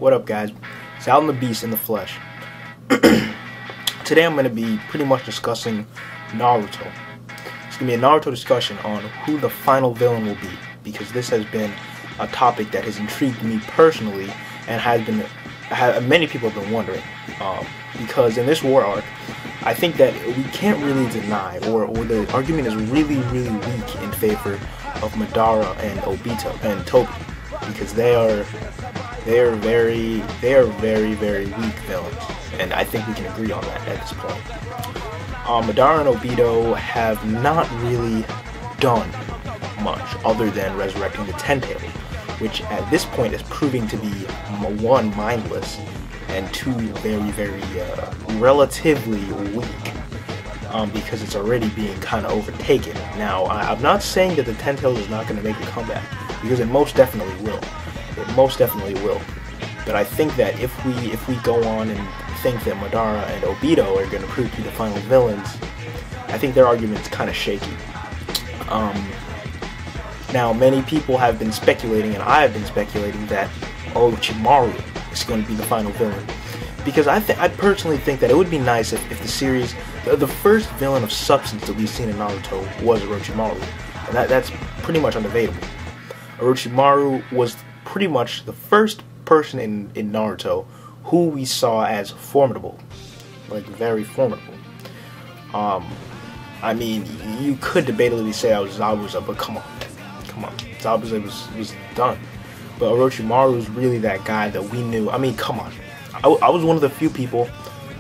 What up, guys? It's Alvin the Beast in the flesh. Today I'm going to be pretty much discussing Naruto. It's going to be a Naruto discussion on who the final villain will be, because this has been a topic that has intrigued me personally and many people have been wondering. Because in this war arc, I think that we can't really deny, or the argument is really weak in favor of Madara and Obito and Tobi, because they are very weak villains, and I think we can agree on that at this point. Madara and Obito have not really done much other than resurrecting the Ten-Tailed, which at this point is proving to be one, mindless, and two, very relatively weak, because it's already being kind of overtaken. Now, I'm not saying that the Ten-Tailed is not going to make a comeback, because it most definitely will. It most definitely will. But I think that if we go on and think that Madara and Obito are going to prove to be the final villains, I think their argument's kind of shaky. Now, many people have been speculating, and I have been speculating, that Orochimaru is going to be the final villain, because I personally think that it would be nice if the series, the first villain of substance that we've seen in Naruto was Orochimaru, and that's pretty much undebatable. Orochimaru was pretty much the first person in Naruto who we saw as formidable, like very formidable. I mean, you could debatably say I was Zabuza, but come on, Zabuza was done. But Orochimaru was really that guy that we knew. I mean, come on. I was one of the few people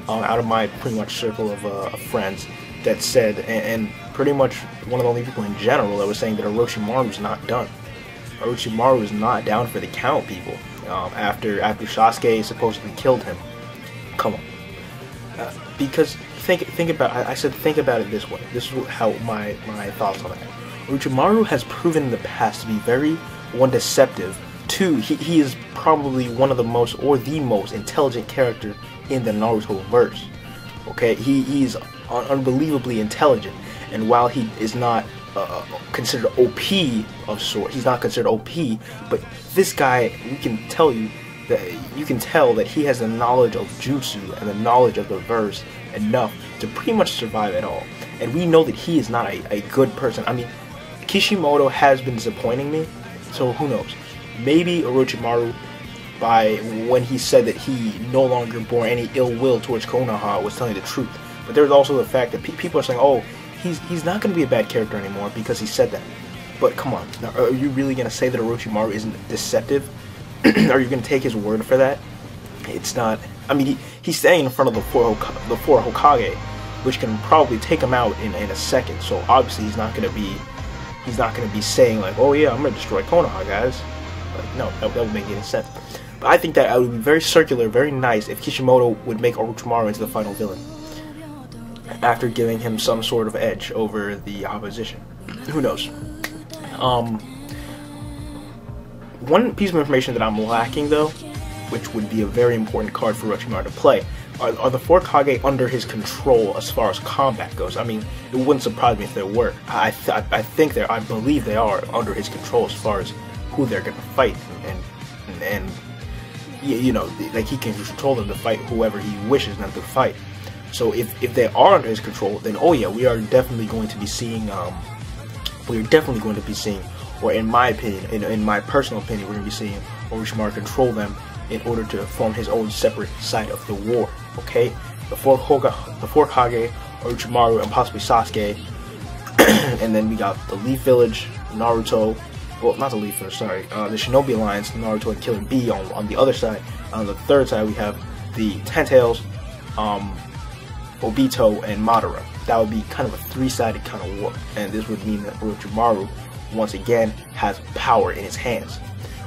out of my pretty much circle of friends that said, and pretty much one of the only people in general that was saying that Orochimaru was not done. Orochimaru is not down for the count, people. After Sasuke supposedly killed him. Come on. Because think about. I said think about it this way. This is how my thoughts on that. Orochimaru has proven in the past to be very, one, deceptive. Two, he is probably one of the most, or the most intelligent character in the Naruto verse. Okay, he's unbelievably intelligent, and while he is not considered OP of sorts, he's not considered OP, but this guy, you can tell that he has the knowledge of jutsu and the knowledge of the verse enough to pretty much survive it all. And we know that he is not a good person. I mean, Kishimoto has been disappointing me, so who knows? Maybe Orochimaru, when he said that he no longer bore any ill will towards Konoha, was telling the truth. But there's also the fact that people are saying, oh, he's not going to be a bad character anymore because he said that. But come on, now, are you really going to say that Orochimaru isn't deceptive? Are you going to take his word for that? It's not. I mean, he's standing in front of the four Hokage, which can probably take him out in a second. So obviously he's not going to be saying like, oh yeah, I'm going to destroy Konoha, guys. Like, no, that would make any sense. But I think that it would be very circular, very nice if Kishimoto would make Orochimaru into the final villain, after giving him some sort of edge over the opposition. Who knows? One piece of information that I'm lacking, though, which would be a very important card for Orochimaru to play, are the four Kage under his control as far as combat goes. I mean, it wouldn't surprise me if there were. I believe they are under his control as far as who they're going to fight, and you know, like he can control them to fight whoever he wishes them to fight. So if they are under his control, then oh yeah, we are definitely going to be seeing, or in my opinion, in my personal opinion, we're going to be seeing Orochimaru control them in order to form his own separate side of the war. Okay, the four Kage, Orochimaru, and possibly Sasuke, and then we got the Leaf Village, Naruto. Well, not the Leaf Village, sorry. The Shinobi Alliance, Naruto and Killer Bee on the other side. On the third side, we have the Ten-Tails, Obito, and Madara. That would be kind of a three-sided kind of war, and this would mean that Orochimaru, once again, has power in his hands,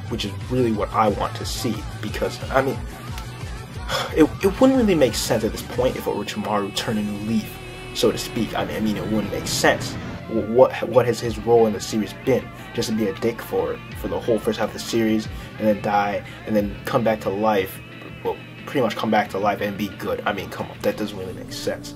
which is really what I want to see, because, I mean, it wouldn't really make sense at this point if Orochimaru turned into Leaf, so to speak. I mean, it wouldn't make sense. What has his role in the series been? Just to be a dick for the whole first half of the series, and then die, and then come back to life, well, pretty much come back to life and be good. I mean, come on, that doesn't really make sense.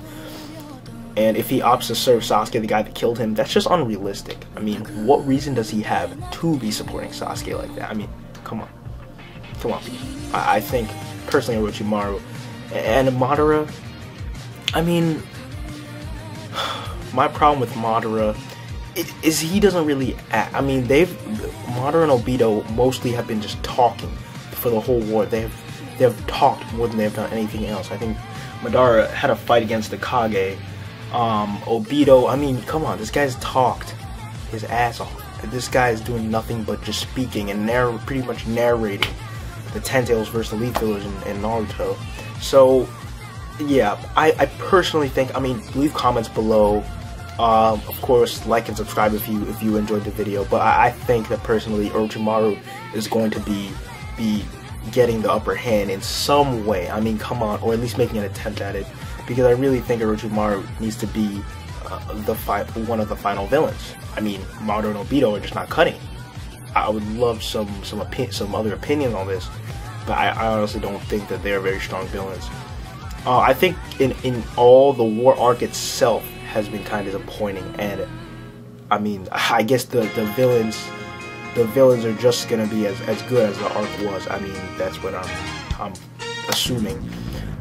And if he opts to serve Sasuke, the guy that killed him, that's just unrealistic. I mean, what reason does he have to be supporting Sasuke like that? I mean, come on. Come on. I think, personally, Orochimaru and Madara, I mean, my problem with Madara is he doesn't really act. I mean, Madara and Obito mostly have been just talking for the whole war. They've talked more than they've done anything else. I think Madara had a fight against the Kage. Obito, I mean, come on, this guy's talked his ass off. This guy is doing nothing but just speaking and pretty much narrating the Ten Tails versus the Leaf Village in Naruto. So, yeah, I personally think, I mean, leave comments below. Of course, like and subscribe if you enjoyed the video. But I think that personally, Orochimaru is going to be getting the upper hand in some way. I mean, come on, or at least making an attempt at it, because I really think Orochimaru needs to be one of the final villains. I mean, Madara and Obito are just not cutting it. I would love some other opinions on this, but I honestly don't think that they're very strong villains. I think in all, the war arc itself has been kind of disappointing, and I mean, I guess the villains are just gonna be as good as the arc was. I mean, that's what I'm assuming.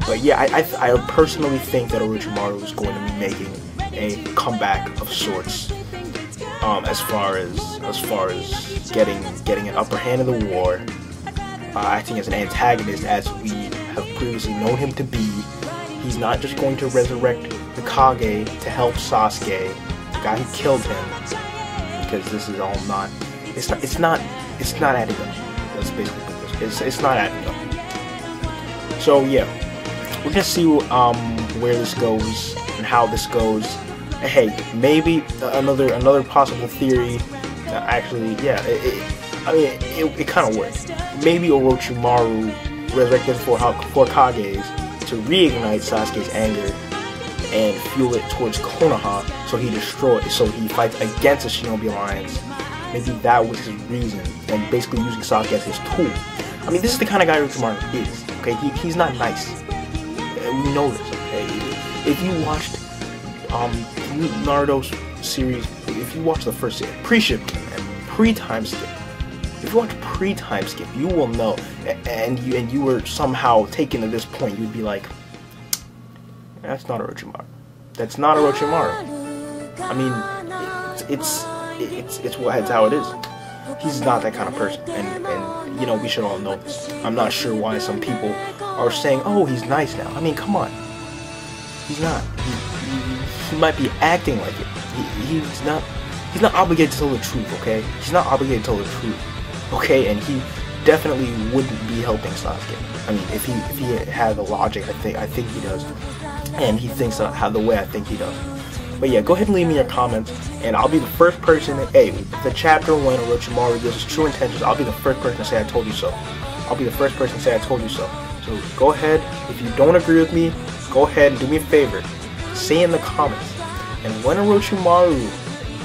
But yeah, I personally think that Orochimaru is going to be making a comeback of sorts, as far as getting an upper hand in the war, acting as an antagonist as we have previously known him to be. He's not just going to resurrect the Kage to help Sasuke, the guy who killed him, because this is all not. It's not adding up. That's basically what this. It's not adding up. So yeah, we're gonna see where this goes and how this goes. Hey, maybe another possible theory. Actually, yeah, it kind of worked. Maybe Orochimaru resurrected four Kages to reignite Sasuke's anger and fuel it towards Konoha, so he fights against the Shinobi Alliance. Maybe that was his reason, and basically using Sasuke as his tool. I mean, this is the kind of guy Orochimaru is. Okay, he's not nice. We know this. Okay, if you watched Naruto's series, if you watch the first series, pre-Shippuden and pre-time skip, if you watch pre-time skip, you will know, and you were somehow taken to this point, you'd be like, that's not Orochimaru. That's not Orochimaru. I mean, it's how it is. He's not that kind of person, and you know, we should all know this. I'm not sure why some people are saying, oh, he's nice now. I mean, come on. He's not. He might be acting like it. He's not obligated to tell the truth, okay? He's not obligated to tell the truth, okay? And he definitely wouldn't be helping Sasuke. I mean, if he had the logic, I think he does, and he thinks the way I think he does. But yeah, go ahead and leave me your comments, and I'll be the first person that, hey, the chapter 1 Orochimaru reveals his true intentions, I'll be the first person to say I told you so. I'll be the first person to say I told you so. So go ahead, if you don't agree with me, go ahead and do me a favor. Say in the comments. And when Orochimaru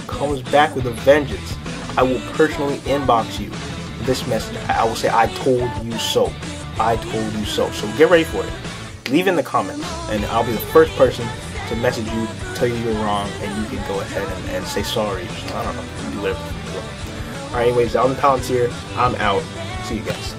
comes back with a vengeance, I will personally inbox you this message. I will say, I told you so. I told you so. So get ready for it. Leave in the comments, and I'll be the first person to message you, tell you you're wrong, and you can go ahead and say sorry. I don't know. Do whatever you want. Alright, anyways, Alvin Palantir, I'm out. See you guys.